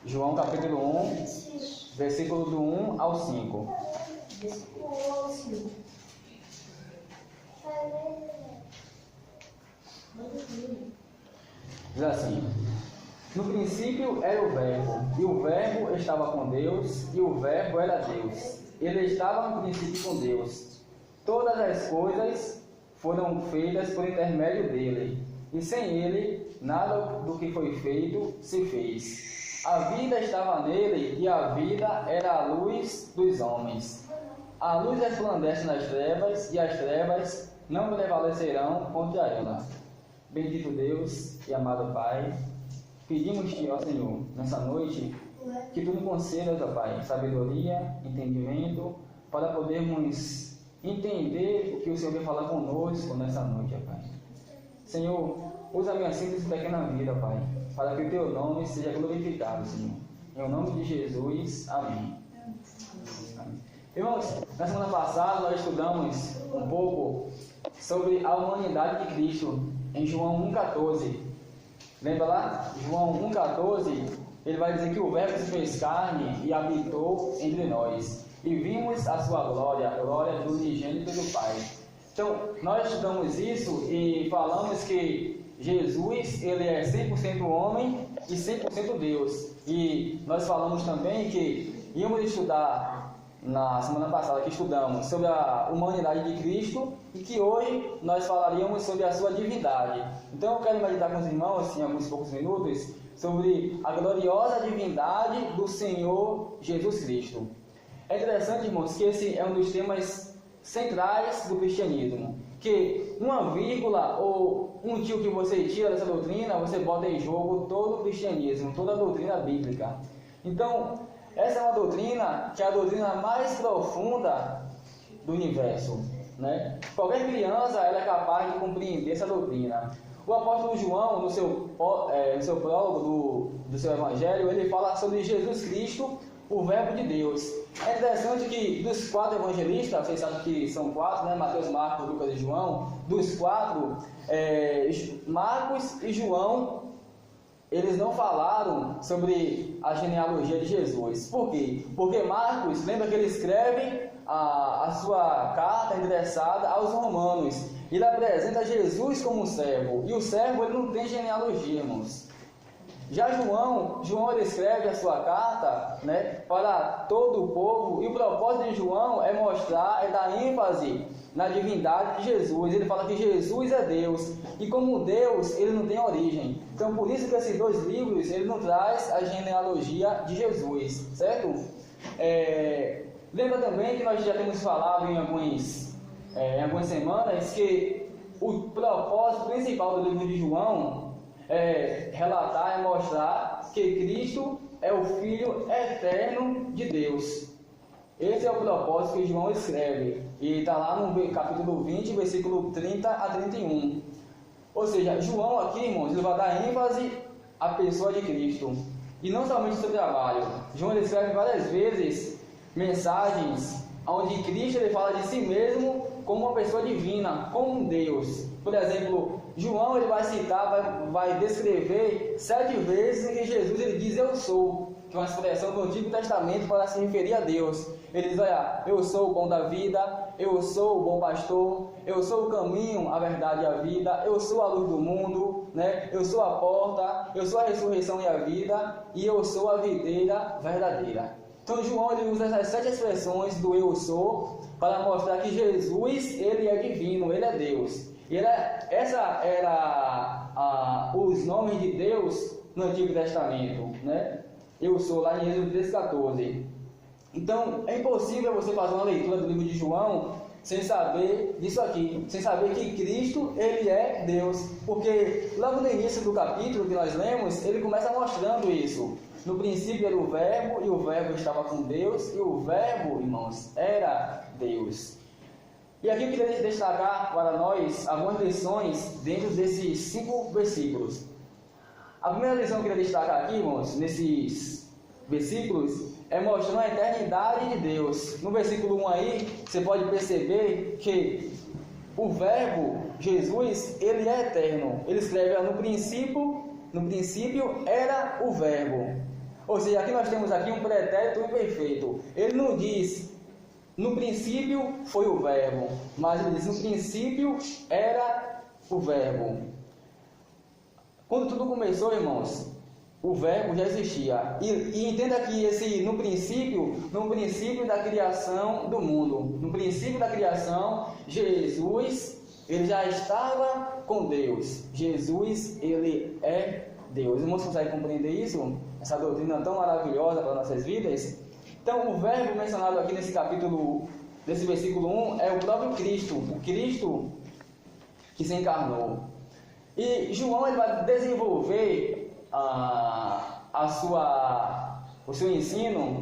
João capítulo 1, versículo do 1 ao 5. Versículo 1 ao 5. Diz assim: no princípio era o Verbo, e o Verbo estava com Deus, e o Verbo era Deus. Ele estava no princípio com Deus. Todas as coisas foram feitas por intermédio dele, e sem ele, nada do que foi feito se fez. A vida estava nele, e a vida era a luz dos homens. A luz resplandece nas trevas, e as trevas não prevalecerão contra ela. Bendito Deus e amado Pai, pedimos-te, ó Senhor, nessa noite, que Tu nos concedas, ó Pai, sabedoria, entendimento, para podermos entender o que o Senhor quer falar conosco nessa noite, ó Pai. Senhor, usa a minha simples e pequena vida, ó Pai, para que o Teu nome seja glorificado, Senhor. Em o nome de Jesus, amém. Amém. Irmãos, na semana passada nós estudamos um pouco sobre a humanidade de Cristo, em João 1,14. Lembra lá? João 1,14, ele vai dizer que o Verbo se fez carne e habitou entre nós. E vimos a sua glória, a glória do unigênito do Pai. Então, nós estudamos isso e falamos que Jesus, ele é 100% homem e 100% Deus. E nós falamos também que íamos estudar na semana passada, que estudamos sobre a humanidade de Cristo, e que hoje nós falaríamos sobre a sua divindade. Então eu quero meditar com os irmãos, em alguns poucos minutos, sobre a gloriosa divindade do Senhor Jesus Cristo. É interessante, irmãos, que esse é um dos temas centrais do cristianismo, que uma vírgula ou um tio que você tira dessa doutrina, você bota em jogo todo o cristianismo, toda a doutrina bíblica. Então, essa é uma doutrina que é a doutrina mais profunda do universo, né? Qualquer criança ela é capaz de compreender essa doutrina. O apóstolo João, no seu prólogo do seu evangelho, ele fala sobre Jesus Cristo, o Verbo de Deus. É interessante que dos 4 evangelistas, vocês sabem que são 4, né? Mateus, Marcos, Lucas e João. Dos 4, Marcos e João, eles não falaram sobre a genealogia de Jesus. Por quê? Porque Marcos, lembra que ele escreve a sua carta endereçada aos romanos. Ele apresenta Jesus como um servo. E o servo ele não tem genealogia, irmãos. Já João ele escreve a sua carta, né, para todo o povo. E o propósito de João é mostrar, é dar ênfase na divindade de Jesus. Ele fala que Jesus é Deus, e como Deus, ele não tem origem. Então, por isso que esses 2 livros, ele não traz a genealogia de Jesus, certo? Lembra também que nós já temos falado em algumas semanas que o propósito principal do livro de João é relatar e mostrar que Cristo é o Filho eterno de Deus. Esse é o propósito que João escreve, e está lá no capítulo 20, versículo 30 a 31. Ou seja, João aqui, irmãos, ele vai dar ênfase à pessoa de Cristo, e não somente o seu trabalho. João ele escreve várias vezes mensagens onde Cristo ele fala de si mesmo como uma pessoa divina, como um Deus. Por exemplo, João ele vai citar, vai descrever 7 vezes em que Jesus ele diz eu sou, que é uma expressão do Antigo Testamento para se referir a Deus. Ele diz, olha, eu sou o pão da vida, eu sou o bom pastor, eu sou o caminho, a verdade e a vida, eu sou a luz do mundo, né? Eu sou a porta, eu sou a ressurreição e a vida, e eu sou a videira verdadeira. Então João ele usa essas 7 expressões do eu sou para mostrar que Jesus ele é divino, ele é Deus. Essa era os nomes de Deus no Antigo Testamento, né? Eu sou lá em Êxodo 3,14. Então é impossível você fazer uma leitura do livro de João sem saber disso aqui, sem saber que Cristo ele é Deus, porque logo no início do capítulo que nós lemos, ele começa mostrando isso. No princípio era o Verbo, e o Verbo estava com Deus, e o Verbo, irmãos, era Deus. E aqui eu queria destacar para nós algumas lições dentro desses 5 versículos. A primeira lição que eu queria destacar aqui, irmãos, nesses versículos, é mostrando a eternidade de Deus. No versículo 1 aí, você pode perceber que o Verbo, Jesus, ele é eterno. Ele escreve no princípio No princípio era o verbo. Ou seja, aqui nós temos aqui um pretérito imperfeito. Ele não diz, no princípio foi o verbo, mas ele diz, no princípio era o verbo. Quando tudo começou, irmãos, o verbo já existia. E entenda que no princípio da criação do mundo, no princípio da criação, Jesus, ele já estava com Deus. Jesus, ele é Deus. Os irmãos conseguem compreender isso? Essa doutrina tão maravilhosa para nossas vidas? Então, o verbo mencionado aqui nesse capítulo, nesse versículo 1, é o próprio Cristo, o Cristo que se encarnou. E João ele vai desenvolver o seu ensino,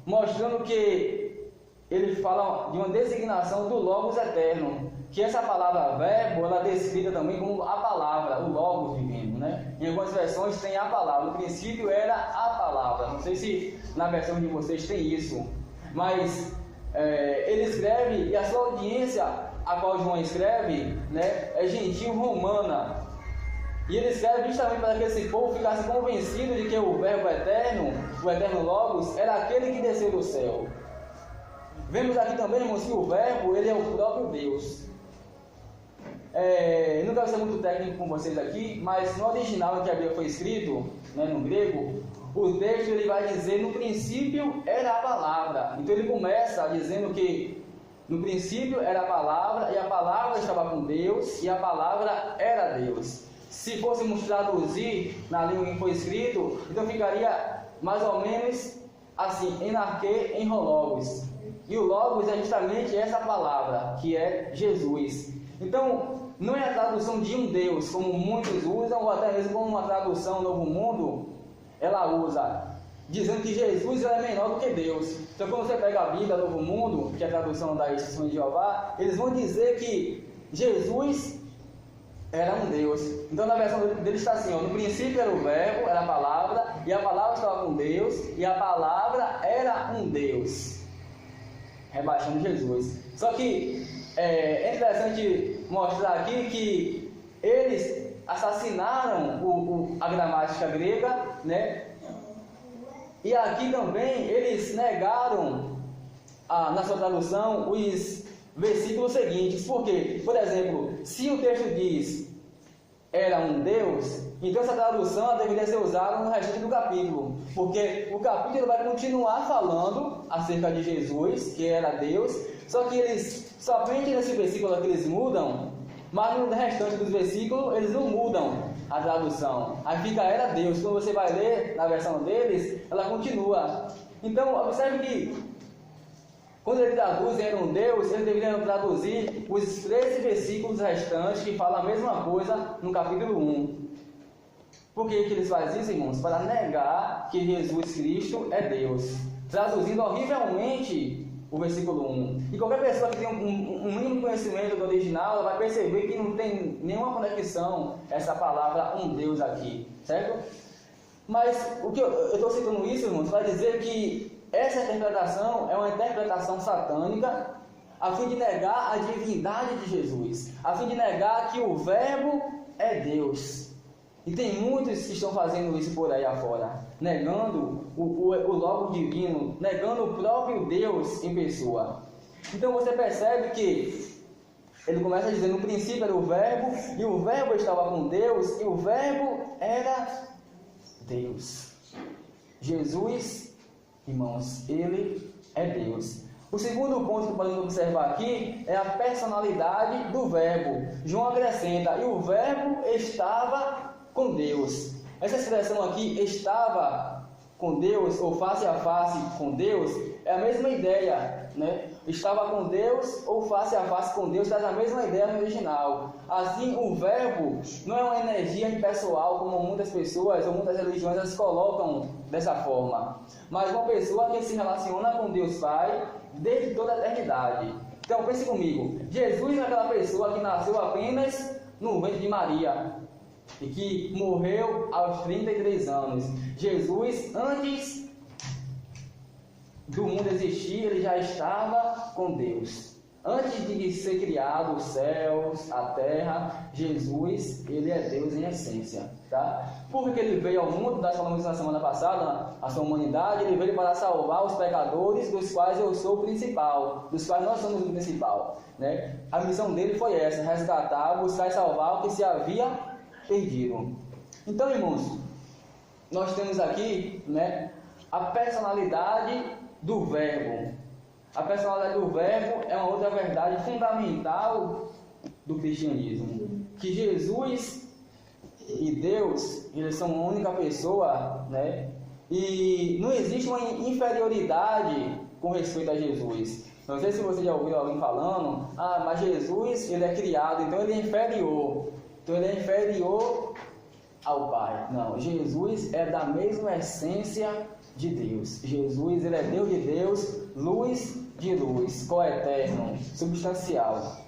mostrando que ele fala de uma designação do Logos eterno, que essa palavra verbo, ela é descrita também como a palavra, o Logos divino, né? Em algumas versões tem a palavra, no princípio era a palavra, não sei se na versão de vocês tem isso, mas ele escreve, e a sua audiência, a qual João escreve, né, é gentil romana, e ele escreve justamente para que esse povo ficasse convencido de que o verbo eterno, o eterno Logos, era aquele que desceu do céu. Vemos aqui também, irmãos, que o verbo, ele é o próprio Deus. Eu não quero ser muito técnico com vocês aqui, mas no original em que a Bíblia foi escrito, né, no grego, o texto ele vai dizer, no princípio era a palavra. Então ele começa dizendo que no princípio era a palavra, e a palavra estava com Deus, e a palavra era Deus. Se fôssemos traduzir na língua que foi escrito, então ficaria mais ou menos assim, enarque em Logos. E o Logos é justamente essa palavra, que é Jesus. Então, não é a tradução de um Deus, como muitos usam, ou até mesmo como uma tradução Novo Mundo, ela usa, dizendo que Jesus é menor do que Deus. Então, quando você pega a Bíblia Novo Mundo, que é a tradução da Testemunha de Jeová, eles vão dizer que Jesus era um Deus. Então, na versão dele está assim, ó, no princípio era o verbo, era a palavra, e a palavra estava com Deus, e a palavra era um Deus. Rebaixando Jesus. Só que é interessante mostrar aqui que eles assassinaram a gramática grega, né? E aqui também eles negaram, na sua tradução, os versículos seguintes. Por quê? Por exemplo, se o texto diz era um Deus, então essa tradução deveria ser usada no restante do capítulo, porque o capítulo vai continuar falando acerca de Jesus, que era Deus, só que eles, somente nesse versículo aqui eles mudam, mas no restante dos versículos eles não mudam a tradução. Aí fica era Deus. Quando você vai ler na versão deles, ela continua. Então observe que quando ele traduz era um Deus, ele deveria traduzir os 13 versículos restantes que falam a mesma coisa no capítulo 1. Por que eles fazem isso, irmãos? Para negar que Jesus Cristo é Deus, traduzindo horrivelmente o versículo 1. E qualquer pessoa que tem um mínimo conhecimento do original, ela vai perceber que não tem nenhuma conexão essa palavra um Deus aqui, certo? Mas o que eu estou citando isso, irmãos, para dizer que essa interpretação é uma interpretação satânica, a fim de negar a divindade de Jesus, a fim de negar que o verbo é Deus. E tem muitos que estão fazendo isso por aí afora, negando o Logos divino, negando o próprio Deus em pessoa. Então você percebe que ele começa dizendo, no princípio era o verbo, e o verbo estava com Deus, e o verbo era Deus. Jesus, irmãos, ele é Deus. O segundo ponto que podemos observar aqui é a personalidade do verbo. João acrescenta, e o verbo estava com Deus. Essa expressão aqui, estava com Deus, ou face a face com Deus, é a mesma ideia, né? Estava com Deus, ou face a face com Deus, traz a mesma ideia no original. Assim, o verbo não é uma energia impessoal, como muitas pessoas, ou muitas religiões, elas colocam dessa forma. Mas uma pessoa que se relaciona com Deus Pai, desde toda a eternidade. Então, pense comigo, Jesus é aquela pessoa que nasceu apenas no ventre de Maria, e que morreu aos 33 anos. Jesus, antes do mundo existir, ele já estava com Deus. Antes de ser criado os céus, a terra, Jesus, ele é Deus em essência, tá? Porque ele veio ao mundo, nós falamos na semana passada, a sua humanidade, ele veio para salvar os pecadores, dos quais eu sou o principal, dos quais nós somos o principal, né? A missão dele foi essa, resgatar, buscar e salvar o que se havia perdido. Então, irmãos, nós temos aqui, né, a personalidade do Verbo. A personalidade do Verbo é uma outra verdade fundamental do cristianismo. Que Jesus e Deus, eles são uma única pessoa, né? E não existe uma inferioridade com respeito a Jesus. Não sei se você já ouviu alguém falando, mas Jesus, ele é criado, então ele é inferior. Então ele é inferior ao Pai. Não, Jesus é da mesma essência de Deus. Jesus, ele é Deus de Deus, luz de luz, coeterno, substancial.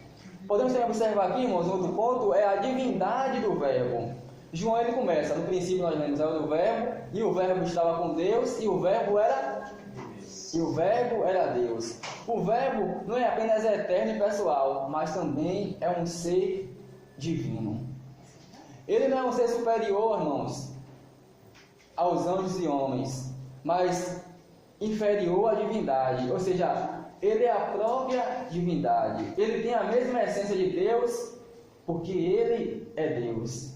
Podemos também observar aqui, irmãos, outro ponto é a divindade do Verbo. João, ele começa, no princípio nós lemos, era o Verbo, e o Verbo estava com Deus, e o Verbo era Deus. O Verbo não é apenas eterno e pessoal, mas também é um ser divino. Ele não é um ser superior, irmãos, aos anjos e homens, mas inferior à divindade, ou seja, ele é a própria divindade. Ele tem a mesma essência de Deus, porque ele é Deus.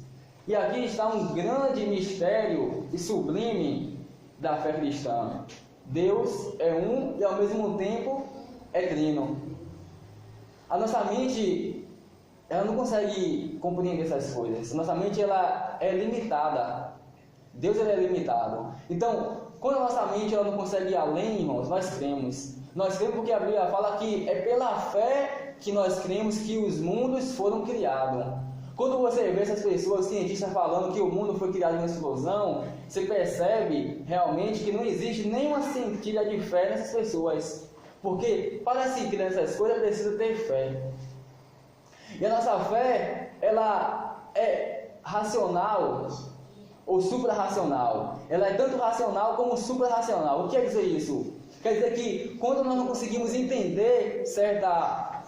E aqui está um grande mistério e sublime da fé cristã. Deus é um e ao mesmo tempo é trino. A nossa mente, ela não consegue compreender essas coisas. A nossa mente, ela é limitada. Deus, ele é limitado. Então, quando a nossa mente, ela não consegue ir além, irmãos, nós cremos. Nós cremos porque a Bíblia fala que é pela fé que nós cremos que os mundos foram criados. Quando você vê essas pessoas, cientistas, falando que o mundo foi criado em uma explosão, você percebe realmente que não existe nenhuma centelha de fé nessas pessoas. Porque para se crer nessas coisas, precisa ter fé. E a nossa fé, ela é racional ou suprarracional. Ela é tanto racional como suprarracional. O que quer dizer isso? Quer dizer que quando nós não conseguimos entender certa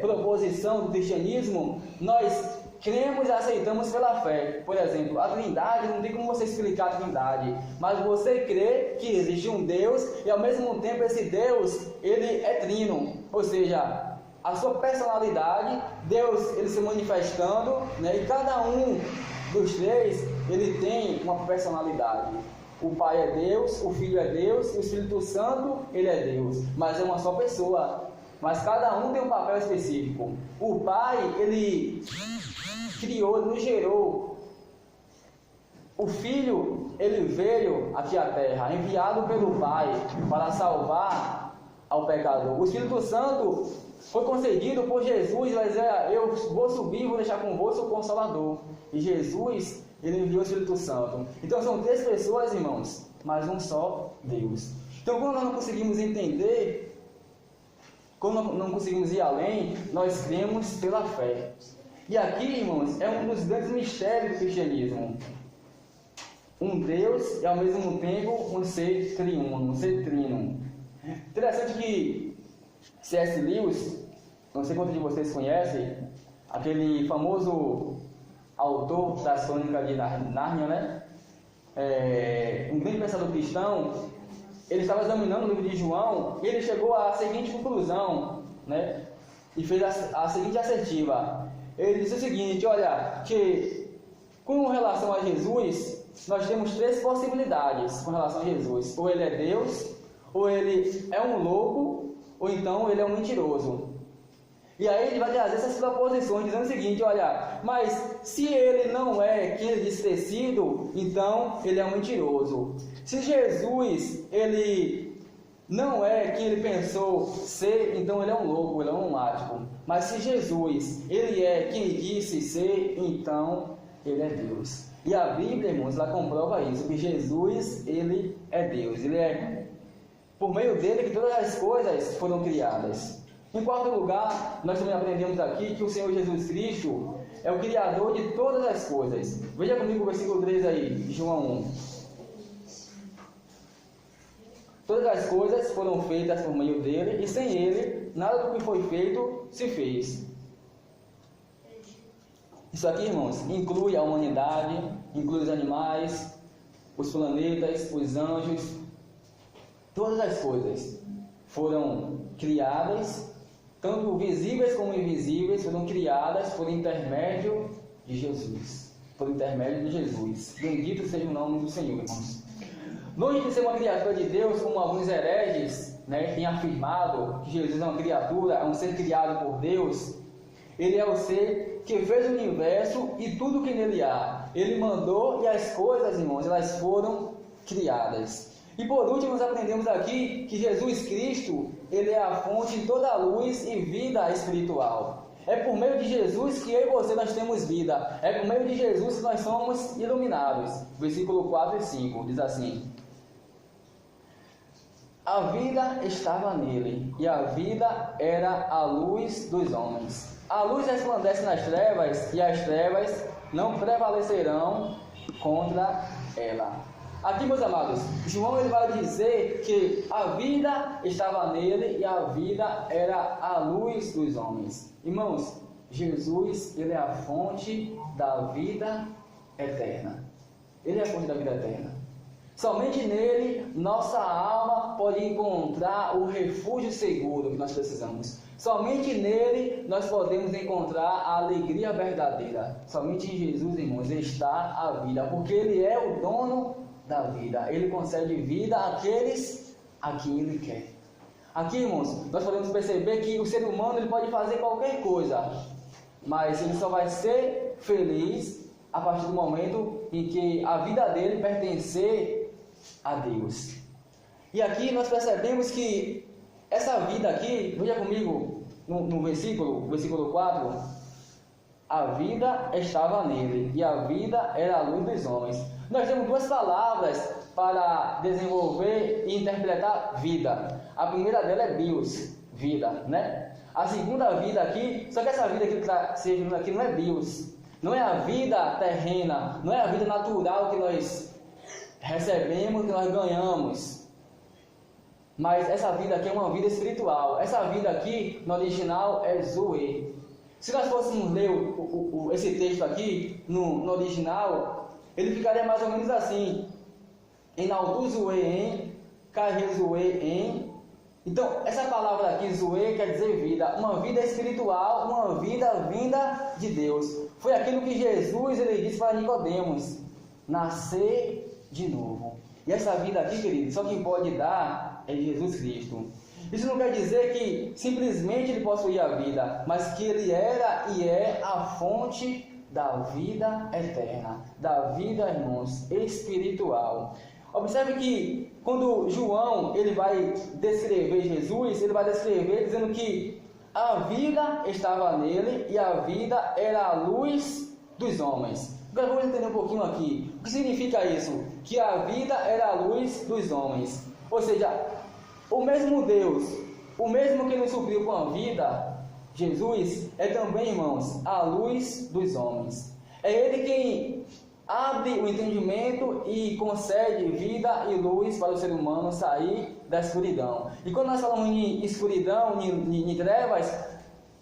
proposição do cristianismo, nós cremos e aceitamos pela fé. Por exemplo, a Trindade, não tem como você explicar a Trindade, mas você crê que existe um Deus e ao mesmo tempo esse Deus, ele é trino, ou seja, a sua personalidade, Deus, ele se manifestando, né? E cada um dos três, ele tem uma personalidade. O Pai é Deus, o Filho é Deus e o Espírito Santo, ele é Deus, mas é uma só pessoa. Mas cada um tem um papel específico. O Pai, ele criou, ele nos gerou. O Filho, ele veio aqui à terra, enviado pelo Pai para salvar ao pecador. O Espírito Santo foi concedido por Jesus, vai dizer, eu vou subir e vou deixar convosco o Consolador. E Jesus, ele enviou o Espírito Santo. Então são três pessoas, irmãos, mas um só Deus. Então quando nós não conseguimos entender, quando não conseguimos ir além, nós cremos pela fé. E aqui, irmãos, é um dos grandes mistérios do cristianismo. Um Deus e ao mesmo tempo um ser triuno, um ser trino. Interessante que C.S. Lewis, não sei quantos de vocês conhecem, aquele famoso autor das Crônicas de Nárnia, né? Um grande pensador cristão, ele estava examinando o livro de João e ele chegou à seguinte conclusão, né? E fez a seguinte assertiva. Ele disse o seguinte, olha, que com relação a Jesus, nós temos três possibilidades com relação a Jesus. Ou ele é Deus, ou ele é um louco, ou então ele é um mentiroso. E aí ele vai trazer essas proposições, dizendo o seguinte, olha, mas se ele não é quem ele disse ter sido, então ele é um mentiroso. Se Jesus, ele não é quem ele pensou ser, então ele é um louco, ele é um lunático. Mas se Jesus, ele é quem ele disse ser, então ele é Deus. E a Bíblia, irmãos, ela comprova isso, que Jesus, ele é Deus. Ele é por meio dele que todas as coisas foram criadas. Em quarto lugar, nós também aprendemos aqui que o Senhor Jesus Cristo é o Criador de todas as coisas. Veja comigo o versículo 3 aí, João 1. Todas as coisas foram feitas por meio dele, e sem ele, nada do que foi feito se fez. Isso aqui, irmãos, inclui a humanidade, inclui os animais, os planetas, os anjos. Todas as coisas foram criadas, tanto visíveis como invisíveis, foram criadas por intermédio de Jesus. Por intermédio de Jesus. Bendito seja o nome do Senhor, irmãos. Longe de ser uma criatura de Deus, como alguns hereges têm afirmado que Jesus é uma criatura, é um ser criado por Deus, ele é o ser que fez o universo e tudo que nele há. Ele mandou e as coisas, irmãos, elas foram criadas. E por último, nós aprendemos aqui que Jesus Cristo, ele é a fonte de toda a luz e vida espiritual. É por meio de Jesus que eu e você nós temos vida. É por meio de Jesus que nós somos iluminados. Versículo 4 e 5 diz assim: a vida estava nele, e a vida era a luz dos homens. A luz resplandece nas trevas, e as trevas não prevalecerão contra ela. Aqui, meus amados, João ele vai dizer que a vida estava nele, e a vida era a luz dos homens. Irmãos, Jesus, ele é a fonte da vida eterna. Ele é a fonte da vida eterna. Somente nele, nossa alma pode encontrar o refúgio seguro que nós precisamos. Somente nele, nós podemos encontrar a alegria verdadeira. Somente em Jesus, irmãos, está a vida, porque ele é o dono da vida. Ele concede vida àqueles a quem ele quer. Aqui, irmãos, nós podemos perceber que o ser humano ele pode fazer qualquer coisa, mas ele só vai ser feliz a partir do momento em que a vida dele pertencer a Deus. E aqui nós percebemos que essa vida aqui, veja comigo no versículo 4, a vida estava nele, e a vida era a luz dos homens. Nós temos duas palavras para desenvolver e interpretar vida. A primeira dela é bios, vida, né? A segunda vida aqui, só que essa vida que está servindo aqui não é bios, não é a vida terrena, não é a vida natural que nós recebemos, que nós ganhamos, mas essa vida aqui é uma vida espiritual. Essa vida aqui no original é Zoe. Se nós fôssemos ler esse texto aqui no original, ele ficaria mais ou menos assim: Enaltu Zoe em, Carre Zoe em. Então essa palavra aqui Zoe quer dizer vida, uma vida espiritual, uma vida vinda de Deus. Foi aquilo que Jesus ele disse para Nicodemos: nascer de novo. E essa vida aqui, querido, só quem pode dar é Jesus Cristo. Isso não quer dizer que simplesmente ele possuía a vida, mas que ele era e é a fonte da vida eterna, da vida, irmãos, espiritual. Observe que quando João ele vai descrever Jesus, ele vai descrever dizendo que a vida estava nele e a vida era a luz dos homens. Agora vamos entender um pouquinho aqui. O que significa isso? Que a vida era a luz dos homens. Ou seja, o mesmo Deus, o mesmo que nos supriu com a vida, Jesus, é também, irmãos, a luz dos homens. É Ele quem abre o entendimento e concede vida e luz para o ser humano sair da escuridão. E quando nós falamos em escuridão, em trevas,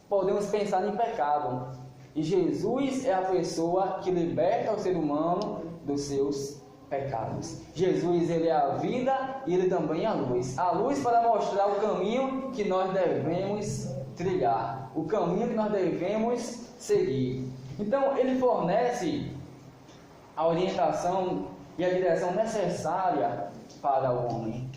podemos pensar em pecado. E Jesus é a pessoa que liberta o ser humano dos seus pecados. Jesus, ele é a vida e ele também é a luz. A luz para mostrar o caminho que nós devemos trilhar, o caminho que nós devemos seguir. Então, ele fornece a orientação e a direção necessária para o homem.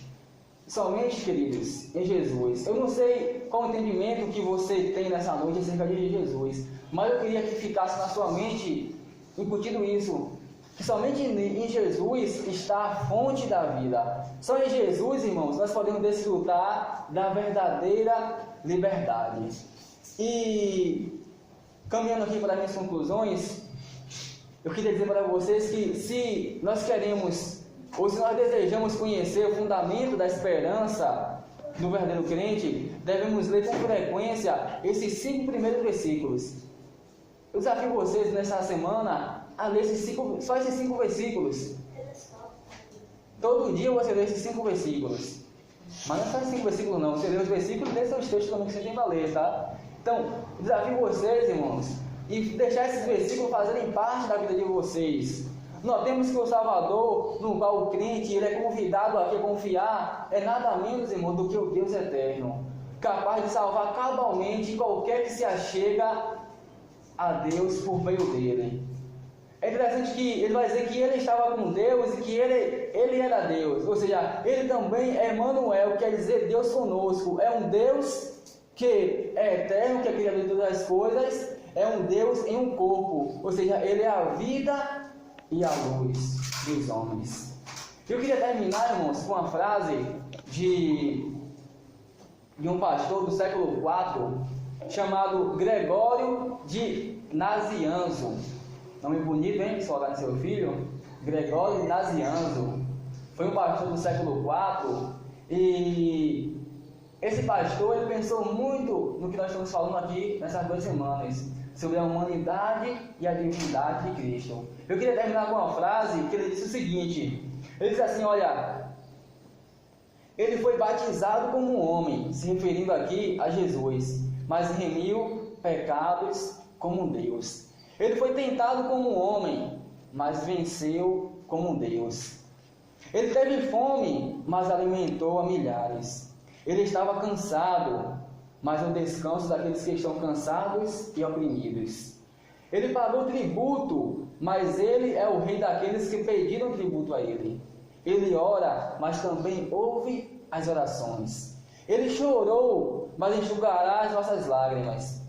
Somente, queridos, em Jesus. Eu não sei qual o entendimento que você tem nessa noite acerca de Jesus, mas eu queria que ficasse na sua mente incutido isso, que somente em Jesus está a fonte da vida. Só em Jesus, irmãos, nós podemos desfrutar da verdadeira liberdade. E, caminhando aqui para as minhas conclusões, eu queria dizer para vocês que se nós queremos, ou se nós desejamos conhecer o fundamento da esperança do verdadeiro crente, devemos ler com frequência esses 5 primeiros versículos. Eu desafio vocês nessa semana a ler só esses 5 versículos. Todo dia você lê esses 5 versículos. Mas não é só 5 versículos não, você lê os versículos e lê seus textos também que você tem que ler, tá? Então, desafio vocês, irmãos, e deixar esses versículos fazerem parte da vida de vocês. Nós temos que o Salvador, no qual o crente ele é convidado a confiar, é nada menos, irmão, do que o Deus eterno, capaz de salvar cabalmente qualquer que se achega a Deus por meio dele. É interessante que ele vai dizer que ele estava com Deus e que ele era Deus, ou seja, ele também é Emmanuel, quer dizer Deus conosco. É um Deus que é eterno, que é criador de todas as coisas, é um Deus em um corpo, ou seja, ele é a vida e a luz dos homens. Eu queria terminar, irmãos, com uma frase de um pastor do século IV, chamado Gregório de Nazianzo. Nome bonito, hein? Se colocar no seu filho. Gregório de Nazianzo. Foi um pastor do século IV. E esse pastor, ele pensou muito no que nós estamos falando aqui nessas 2 semanas, sobre a humanidade e a divindade de Cristo. Eu queria terminar com uma frase que ele disse o seguinte. Ele disse assim, olha, ele foi batizado como um homem, se referindo aqui a Jesus, mas remiu pecados como um Deus. Ele foi tentado como um homem, mas venceu como um Deus. Ele teve fome, mas alimentou a milhares. Ele estava cansado, mas o descanso daqueles que estão cansados e oprimidos. Ele pagou tributo, mas ele é o rei daqueles que pediram tributo a ele. Ele ora, mas também ouve as orações. Ele chorou, mas enxugará as nossas lágrimas.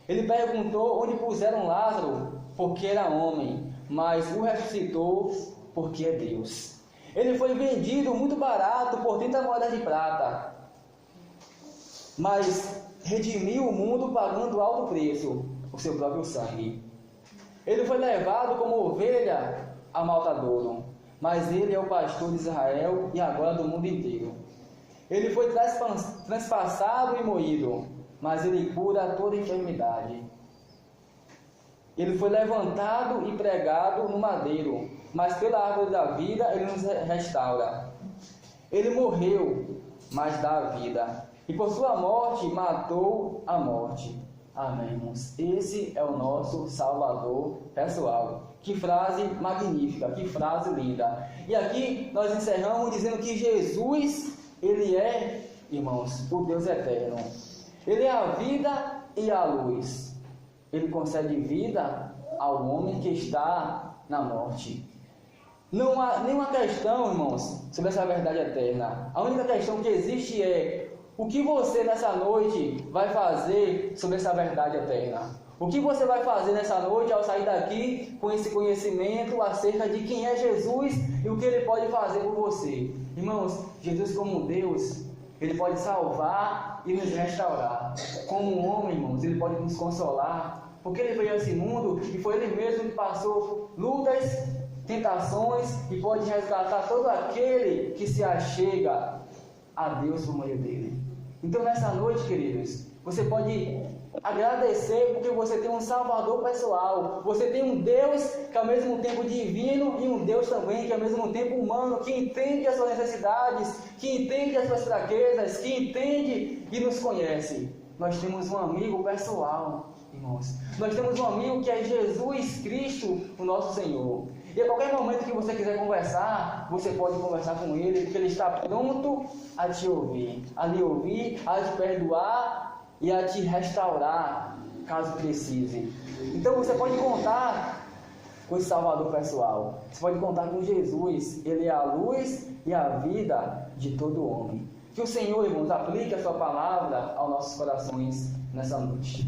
Ele perguntou onde puseram Lázaro, porque era homem, mas o ressuscitou, porque é Deus. Ele foi vendido muito barato por 30 moedas de prata, mas redimiu o mundo pagando alto preço, o seu próprio sangue. Ele foi levado como ovelha a matadouro, mas ele é o pastor de Israel e agora do mundo inteiro. Ele foi transpassado e moído, mas ele cura toda enfermidade. Ele foi levantado e pregado no madeiro, mas pela árvore da vida ele nos restaura. Ele morreu, mas dá a vida, e por sua morte matou a morte. Amém, irmãos. Esse é o nosso Salvador pessoal. Que frase magnífica, que frase linda. E aqui nós encerramos dizendo que Jesus, ele é, irmãos, o Deus eterno. Ele é a vida e a luz. Ele concede vida ao homem que está na morte. Não há nenhuma questão, irmãos, sobre essa verdade eterna. A única questão que existe é: o que você nessa noite vai fazer sobre essa verdade eterna? O que você vai fazer nessa noite ao sair daqui com esse conhecimento acerca de quem é Jesus e o que ele pode fazer por você? Irmãos, Jesus como Deus, ele pode salvar e nos restaurar. Como um homem, irmãos, ele pode nos consolar, porque ele veio a esse mundo e foi ele mesmo que passou lutas, tentações e pode resgatar todo aquele que se achega a Deus por meio dele. Então nessa noite, queridos, você pode agradecer porque você tem um Salvador pessoal. Você tem um Deus que é ao mesmo tempo divino e um Deus também que é ao mesmo tempo humano, que entende as suas necessidades, que entende as suas fraquezas, que entende e nos conhece. Nós temos um amigo pessoal, irmãos. Nós temos um amigo que é Jesus Cristo, o nosso Senhor. E a qualquer momento que você quiser conversar, você pode conversar com Ele, porque Ele está pronto a te ouvir, a te perdoar e a te restaurar, caso precise. Então você pode contar com esse Salvador pessoal. Você pode contar com Jesus. Ele é a luz e a vida de todo homem. Que o Senhor, irmãos, aplique a sua palavra aos nossos corações nessa noite.